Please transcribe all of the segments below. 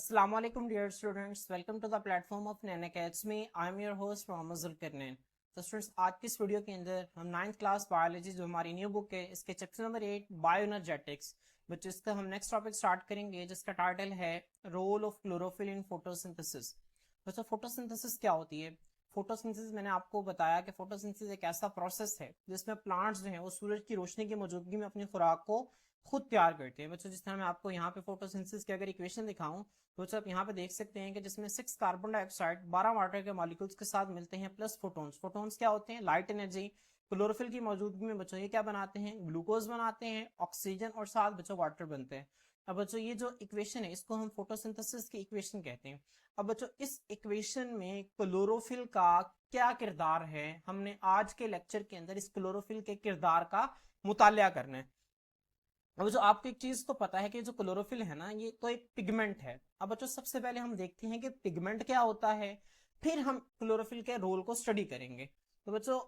Assalamu alaikum dear students, welcome to the platform of Nan Academy. I am your host Mohammad Zulkarnain. तो students आज की इस video के अंदर हम 9th क्लास बायोलॉजी जो हमारी न्यू बुक है इसके चैप्टर नंबर 8 बायोएनर्जेटिक्स बच्चों इसका हम नेक्स्ट टॉपिक स्टार्ट करेंगे जिसका टाइटल है role of chlorophyll in photosynthesis. बच्चों फोटोसिंथेसिस क्या होती है? फोटोसिंथेसिस मैंने आपको बताया कि फोटोसिंथेसिस एक ऐसा प्रोसेस है जिसमें प्लांट्स जो है वो सूरज की रोशनी की मौजूदगी में अपनी खुराक को खुद तैयार करते हैं। बच्चों जिस तरह मैं आपको यहाँ पे फोटोसिंथेसिस की अगर इक्वेशन दिखाऊं तो बच्चों आप यहाँ पे देख सकते हैं कि जिसमें 6 कार्बन डाइऑक्साइड 12 वाटर के मॉलिक्यूल्स के साथ मिलते हैं प्लस फोटोन्स। फोटोन्स क्या होते हैं? Light energy. क्लोरोफिल की मौजूदगी में बच्चों ये क्या बनाते हैं? ग्लूकोज बनाते हैं, ऑक्सीजन और साथ बच्चों वाटर बनते हैं। अब बच्चों ये जो इक्वेशन है इसको हम फोटोसिंथेसिस की इक्वेशन कहते हैं। अब बच्चों इस इक्वेशन में क्लोरोफिल का क्या किरदार है, हमने आज के लेक्चर के अंदर इस क्लोरोफिल के किरदार का मुतालिया करना है। अब जो आपको एक चीज तो पता है कि जो क्लोरोफिल है ना ये तो एक पिगमेंट है। अब बच्चों सबसे पहले हम देखते हैं कि पिगमेंट क्या होता है, फिर हम क्लोरोफिल के रोल को स्टडी करेंगे। तो बच्चों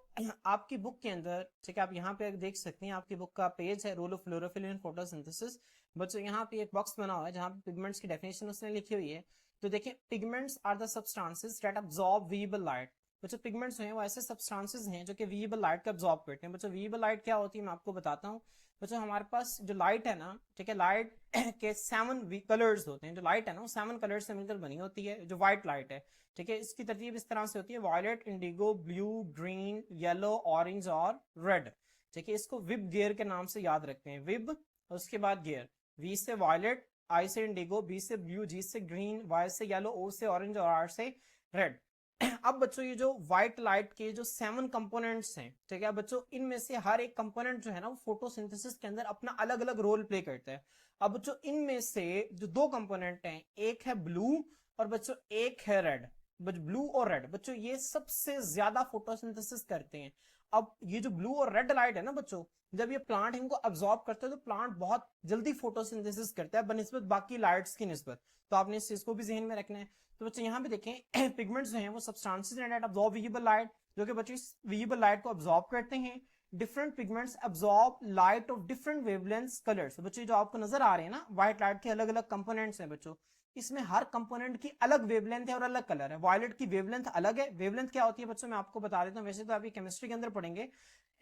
आपकी बुक के अंदर ठीक है, आप यहाँ पे देख सकते हैं आपकी बुक का पेज है role of chlorophyll in photosynthesis. बच्चों यहाँ पे एक बॉक्स बना हुआ है जहाँ पे पिगमेंट्स की डेफिनेशन उसने लिखी हुई है। तो देखिए pigments are the substances that absorb visible light. बच्चों पिगमेंट्स हैं वो ऐसे सब्सटेंसेस हैं जो कि विजिबल लाइट का अब्सॉर्ब करते हैं। बच्चों विजिबल लाइट क्या होती है मैं आपको बताता हूँ। बच्चों हमारे पास जो लाइट है ना ठीक है, लाइट के 7 कलर्स होते हैं। जो लाइट है ना वो 7 कलर से मिलकर बनी होती है। जो व्हाइट लाइट है ठीक है, इसकी तरतीब इस तरह से होती है violet, indigo, blue, green, yellow, orange और रेड। ठीक है, इसको विब गियर के नाम से याद रखते हैं। विब उसके बाद गियर, वी से वायलेट, आई से इंडिगो, बी से ब्लू, जी से ग्रीन, वाई से येलो, ओ से ऑरेंज और आर से रेड। अब बच्चों ये जो व्हाइट लाइट के जो 7 कंपोनेंट्स हैं ठीक है बच्चों, इनमें से हर एक कंपोनेंट जो है ना वो फोटोसिंथेसिस के अंदर अपना अलग अलग रोल प्ले करता है। अब बच्चों इनमें से जो 2 कंपोनेंट हैं, एक है ब्लू और बच्चों एक है रेड। ब्लू और रेड बच्चों ये सबसे ज्यादा फोटोसिंथेसिस करते हैं। अब ये जो ब्लू और रेड लाइट है ना बच्चों, जब ये प्लांट इनको अब्सॉर्ब करते हैं तो प्लांट बहुत जल्दी फोटोसिंथेसिस करता है बनिस्बत बाकी लाइट्स की निस्बत। तो आपने इस चीज को भी जहन में रखना है। तो बच्चे यहाँ पे देखें पिगमेंट्स जो हैं वो substances that absorb visible light, जो कि बच्चे इस विजिबल लाइट को अब्सॉर्ब करते हैं। Different pigments absorb light of different wavelength colours. बच्चे जो आपको नजर आ रहे हैं ना व्हाइट लाइट के अलग अलग कंपोनेंट्स हैं बच्चों, इसमें हर कंपोनेंट की अलग वेवलेंथ है और अलग कलर है। वायलेट की वेवलेंथ अलग है। वेवलेंथ क्या होती है बच्चों मैं आपको बता देता हूँ, वैसे तो आप केमिस्ट्री के अंदर पढ़ेंगे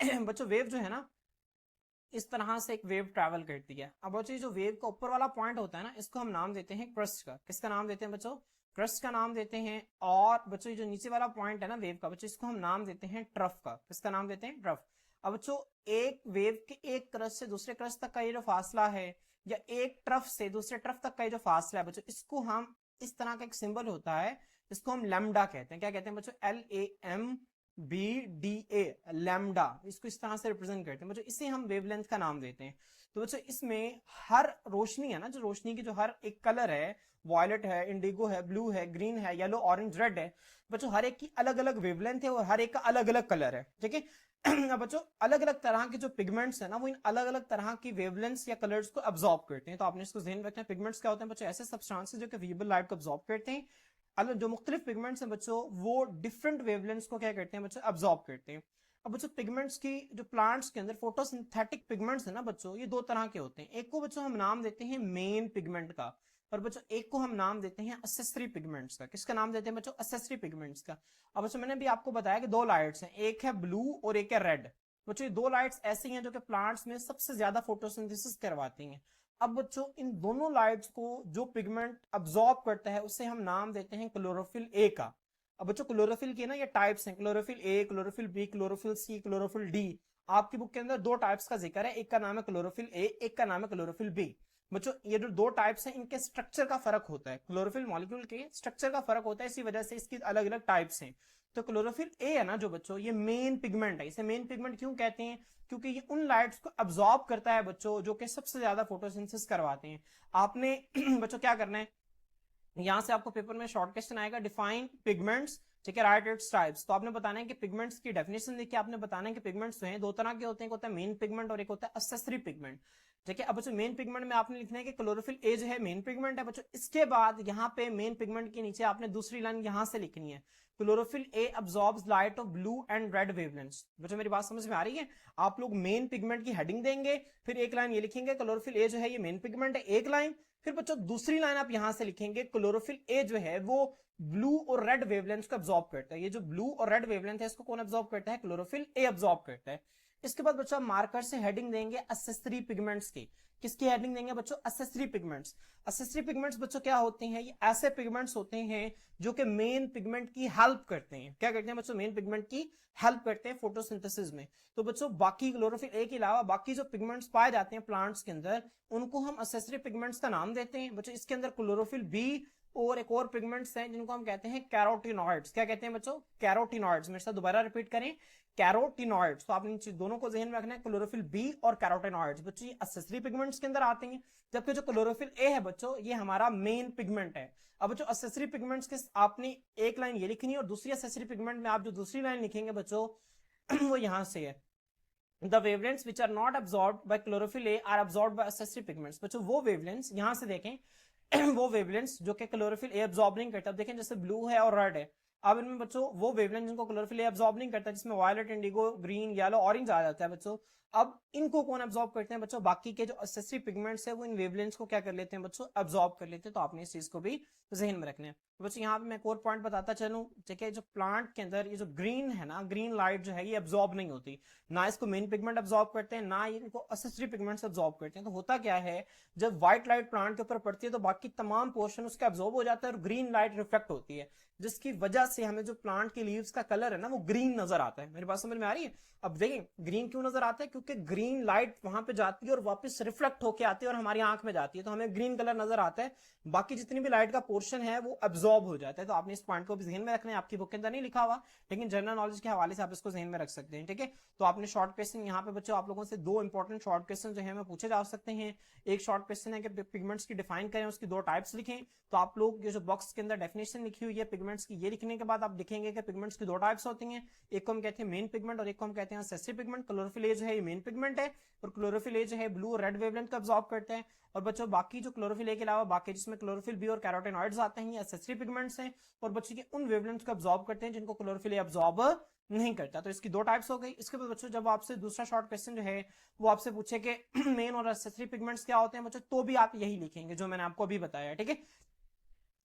बच्चों वेव जो है ना इस तरह से एक वेव ट्रैवल करती है। अब बच्चों जो वेव का ऊपर वाला पॉइंट होता है ना इसको हम नाम देते हैं क्रस्ट का। किसका नाम देते हैं बच्चों? क्रस्ट का नाम देते हैं। और बच्चों जो नीचे वाला पॉइंट है ना वेव का बच्चों, इसको हम नाम देते हैं ट्रफ का। किसका नाम देते हैं? ट्रफ। अब बच्चों एक वेव के एक क्रस्ट से दूसरे क्रस्ट तक का ये जो फासला है, या एक ट्रफ से दूसरे ट्रफ तक का ये जो फासला है बच्चों, इसको हम इस तरह का एक सिंबल होता है, इसको हम लैम्डा कहते हैं। क्या कहते हैं बच्चों? LAMBDA, lambda. इसको इस तरह से रिप्रेजेंट करते हैं बच्चों, इसे हम वेवलेंथ का नाम देते हैं। तो बच्चों इसमें हर रोशनी है ना, जो रोशनी की जो हर एक कलर है, वॉयलेट है, इंडिगो है, ब्लू है, ग्रीन है, येलो, ऑरेंज, रेड है बच्चों, हर एक की अलग अलग वेवलेंथ है और हर एक का अलग अलग कलर है। ठीक है अब बच्चों अलग अलग तरह के जो पिगमेंट्स है ना वो इन अलग अलग तरह की वेवलेंथ्स या कलर्स को अब्सॉर्ब करते हैं। तो आपने इसको ध्यान रखना है। पिगमेंट्स क्या होते हैं बच्चों? ऐसे सब्सटेंसेस जो कि विजिबल लाइट को अब्सॉर्ब करते हैं। अलग जो मुख्तलिफ पिगमेंट्स हैं बच्चों वो डिफरेंट वेवलेंथ्स को क्या करते हैं बच्चों? अब्सॉर्ब करते हैं। अब बच्चों पिगमेंट्स की जो प्लांट्स के अंदर फोटोसिंथेटिक पिगमेंट्स है ना बच्चों, ये 2 तरह के होते हैं। एक को बच्चों हम नाम देते हैं मेन पिगमेंट का, और बच्चों एक को हम नाम देते हैं एसेसरी पिगमेंट्स का। किसका नाम देते हैं बच्चों? एसेसरी पिगमेंट्स का। अब बच्चों मैंने भी आपको बताया कि 2 लाइट्स हैं, एक है ब्लू और एक है रेड। बच्चों ये 2 लाइट्स ऐसी हैं जो कि प्लांट्स में सबसे ज्यादा फोटोसिंथेसिस करवाती हैं। अब बच्चों इन दोनों लाइट्स को जो पिगमेंट अब्सॉर्ब करता है उसे हम नाम देते हैं क्लोरोफिल ए का। अब बच्चों क्लोरोफिल के ना ये टाइप्स हैं, chlorophyll a, chlorophyll b, chlorophyll c, chlorophyll d. आपकी बुक के अंदर 2 टाइप्स का जिक्र है, एक का नाम है क्लोरोफिल ए, एक का नाम है क्लोरोफिल बी। बच्चों ये जो 2 टाइप्स हैं इनके स्ट्रक्चर का फर्क होता है, क्लोरोफिल मॉलिक्यूल के स्ट्रक्चर का फर्क होता है, इसी वजह से इसकी अलग अलग टाइप्स हैं। तो क्लोरोफिल ए है ना जो बच्चों ये मेन पिगमेंट है। इसे मेन पिगमेंट क्यों कहते हैं? क्योंकि ये उन लाइट्स को अब्सॉर्ब करता है बच्चों जो कि सबसे ज्यादा फोटोसिंथेसिस करवाते हैं। आपने बच्चों क्या करना है, यहां से आपको पेपर में शॉर्ट क्वेश्चन आएगा, डिफाइन पिगमेंट्स ठीक है, राइट इट्स टाइप्स। तो आपने बताना है कि पिगमेंट्स की डेफिनेशन देखिए, आपने बताना है कि पिगमेंट्स जो हैं 2 तरह के होते हैं, एक होता है मेन पिगमेंट और एक होता है एक्सेसरी पिगमेंट। ठीक है, अब बच्चों मेन पिगमेंट में आपने लिखना है कि क्लोरोफिल ए जो है मेन पिगमेंट है बच्चों। इसके बाद यहाँ पे मेन पिगमेंट के नीचे आपने दूसरी लाइन यहां से लिखनी है, chlorophyll A absorbs light of blue and red wavelengths. बच्चों मेरी बात समझ में आ रही है? आप लोग मेन पिगमेंट की हेडिंग देंगे, फिर एक लाइन ये लिखेंगे क्लोरोफिल ए जो है ये मेन पिगमेंट है, एक लाइन, फिर बच्चों दूसरी लाइन आप यहां से लिखेंगे क्लोरोफिल ए जो है वो ब्लू और रेड वेवलेंथ को एब्जॉर्ब करता है। ये जो ब्लू और रेड वेवलेंथ है इसको कौन एब्जॉर्ब करता है? क्लोरोफिल ए एब्जॉर्ब करता है। इसके बाद बच्चों मार्कर से हेडिंग देंगे एसेसरी पिगमेंट्स की। किसकी हेडिंग देंगे बच्चों? Accessory pigments. एसेसरी पिगमेंट्स बच्चों क्या होते हैं? ये ऐसे पिगमेंट्स होते हैं जो कि मेन पिगमेंट की हेल्प करते हैं। क्या करते हैं बच्चों? मेन पिगमेंट की हेल्प करते हैं फोटोसिंथेसिस में। तो बच्चों बाकी क्लोरोफिल ए के अलावा बाकी जो पिगमेंट्स पाए जाते हैं प्लांट्स के अंदर उनको हम एसेसरी पिगमेंट्स का नाम देते हैं। बच्चों इसके अंदर क्लोरोफिल बी और एक और पिगमेंट्स हैं जिनको हम कहते हैं कैरोटिनॉइड्स। क्या कहते हैं बच्चों? कैरोटिनॉइड्स। मेरे साथ दोबारा रिपीट करें, कैरोटिनॉइड्स। तो आपने इन दोनों को जहन में रखना है, क्लोरोफिल बी और कैरोटिनॉइड्स। बच्चों ये एसेसरी पिगमेंट्स के अंदर आते हैं, जबकि जो क्लोरोफिल ए है बच्चों ये हमारा मेन पिगमेंट है। अब बच्चों एसेसरी पिगमेंट्स के आपने एक लाइन ये लिखनी है और दूसरी एसेसरी पिगमेंट में आप जो दूसरी लाइन लिखेंगे बच्चों वो यहां से है, the wavelengths which are not absorbed by chlorophyll A are absorbed by accessory pigments। बच्चों वो wavelengths यहां से देखें वो wavelengths जो कि क्लोरोफिल ए एब्जॉर्ब नहीं करता। अब देखें जैसे ब्लू है और रेड है, अब इनमें बच्चों वो वेवलेंथ जिनको क्लोरोफिल ए एब्जॉर्ब नहीं करता, जिसमें violet, indigo, green, yellow, orange आ जाता है बच्चों, अब इनको कौन एब्जॉर्ब करते हैं बच्चों? बाकी के जो एसेसरी पिगमेंट्स है वो इन वेवलेंथ्स को क्या कर लेते हैं बच्चों? एब्जॉर्ब कर लेते हैं। तो आपने इस चीज को भी जहन में रखना है। तो बच्चों यहाँ पे मैं एक और पॉइंट बताता चलूं, ठीक है, जो प्लांट के अंदर ये जो ग्रीन है ना, ग्रीन लाइट जो है ये एब्जॉर्ब नहीं होती, ना इसको मेन पिगमेंट एब्जॉर्ब करते हैं ना ये इनको एसेसरी पिगमेंट्स एब्जॉर्ब करते हैं। तो होता क्या है, जब व्हाइट लाइट प्लांट के ऊपर पड़ती है तो बाकी तमाम पोर्शन उसका एब्जॉर्ब हो जाता है और ग्रीन लाइट रिफ्लेक्ट होती है, जिसकी वजह से हमें जो प्लांट के लीव्स का कलर है ना वो ग्रीन नजर आता है। मेरी बात समझ में आ रही है? अब देखें ग्रीन क्यों नजर आता है, क्योंकि ग्रीन लाइट वहां पे जाती है और वापस रिफ्लेक्ट होके आती है और हमारी आंख में जाती है, तो हमें ग्रीन कलर नजर आता है, बाकी जितनी भी लाइट का पोर्शन है वो एब्जॉर्ब हो जाता है। तो आपने इस पॉइंट को भी ध्यान में रखना है, आपकी बुक के अंदर नहीं लिखा हुआ लेकिन जनरल नॉलेज के हवाले से आप इसको ध्यान में रख सकते हैं, ठीक है। तो आपने शॉर्ट क्वेश्चन यहाँ पे बच्चों आप लोगों से दो इंपॉर्टेंट शॉर्ट क्वेश्चन जो है पूछे जा सकते हैं। एक शॉर्ट क्वेश्चन है कि पिगमेंट्स की डिफाइन करें, उसकी दो टाइप्स लिखें। तो आप लोग ये जो बॉक्स के अंदर डेफिनेशन लिखी हुई है पिगमेंट्स की, ये लिखने के बाद आप लिखेंगे कि पिगमेंट्स की दो टाइप्स होती हैं, एक को हम कहते हैं मेन पिगमेंट और एक को हम कहते हैं एसेसरी पिगमेंट। क्लोरोफिल ए जो है ये मेन पिगमेंट है और क्लोरोफिल ए जो है ब्लू और रेड वेवलेंथ को एब्जॉर्ब करते हैं। और बच्चों बाकी जो क्लोरोफिल ए के अलावा बाकी जिसमें क्लोरोफिल बी और कैरोटिनॉइड्स आते हैं ये एसेसरी पिगमेंट्स हैं और बच्चों के उन वेवलेंथ को एब्जॉर्ब करते हैं जिनको क्लोरोफिल ए एब्जॉर्ब नहीं करता। तो इसकी दो टाइप्स हो गई। इसके बाद बच्चों जब आपसे दूसरा शॉर्ट क्वेश्चन जो है वो आपसे पूछे कि मेन और एसेसरी पिगमेंट्स क्या होते हैं बच्चों, तो भी आप यही लिखेंगे जो मैंने आपको अभी बताया, ठीक है।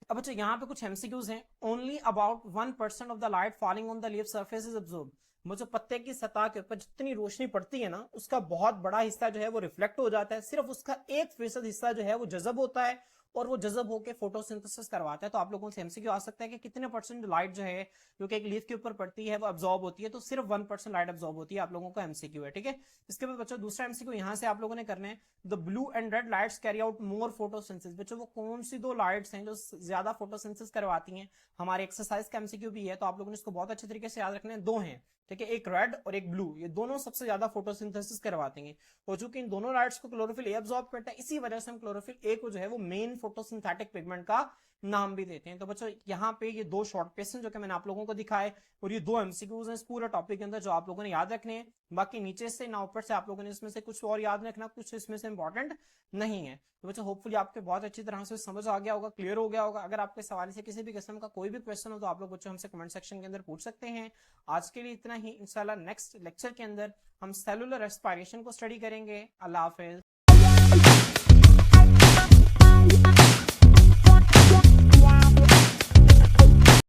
अब बच्चों यहाँ पे कुछ एमसीक्यूज हैं। Only about 1% of the light falling on the leaf surface is absorb. मुझे पत्ते की सतह के ऊपर जितनी रोशनी पड़ती है ना उसका बहुत बड़ा हिस्सा जो है वो रिफ्लेक्ट हो जाता है, सिर्फ उसका 1% हिस्सा जो है वो जज़ब होता है और वो जज़ब होकर फोटोसिंथेसिस करवाता है। तो आप लोगों से एमसीक्यू आ सकता है कि कितने परसेंट लाइट जो है जो कि एक लीफ के ऊपर पड़ती है वो अब्जॉर्ब होती है, तो सिर्फ 1% लाइट अब्जॉर्ब होती है। आप लोगों का एमसीक्यू है, ठीक है। इसके बाद बच्चों दूसरा एमसीक्यू यहाँ से आप लोगों ने करना है, the blue and red lights carry out more photosynthesis. बच्चों वो कौन सी दो लाइट्स हैं जो ज्यादा फोटोसिंथेसिस करवाती हैं? हमारे एक्सरसाइज का एमसीक्यू भी है, तो आप लोगों ने इसको बहुत अच्छे तरीके से याद रखना है। दो हैं, ठीक है, एक रेड और एक ब्लू, ये दोनों सबसे ज्यादा फोटोसिंथेसिस करवाते हैं और चूंकि इन दोनों लाइट्स को क्लोरोफिल ए एब्जॉर्ब करता है इसी वजह से हम क्लोरोफिल ए को जो है वो मेन फोटोसिंथेटिक पिगमेंट का नाम भी देते हैं। तो बच्चों यहाँ पे ये दो शॉर्ट क्वेश्चन जो कि मैंने आप लोगों को दिखाए और ये दो एमसीक्यूज हैं इस पूरे टॉपिक के अंदर जो आप लोगों ने याद रखने हैं। बाकी नीचे से ना ऊपर से आप लोगों ने इसमें से कुछ और याद रखना, कुछ इसमें से इंपॉर्टेंट नहीं है। तो बच्चों होपफुली आपके बहुत अच्छी तरह से समझ आ गया होगा, क्लियर हो गया होगा। अगर आपके सवाल से किसी भी किस्म का कोई भी क्वेश्चन हो तो आप लोग बच्चों हमसे कमेंट सेक्शन के अंदर पूछ सकते हैं। आज के लिए इतना ही, इंशाल्लाह नेक्स्ट लेक्चर के अंदर हम सेलुलर रेस्पिरेशन को स्टडी करेंगे। अल्लाह हाफिज।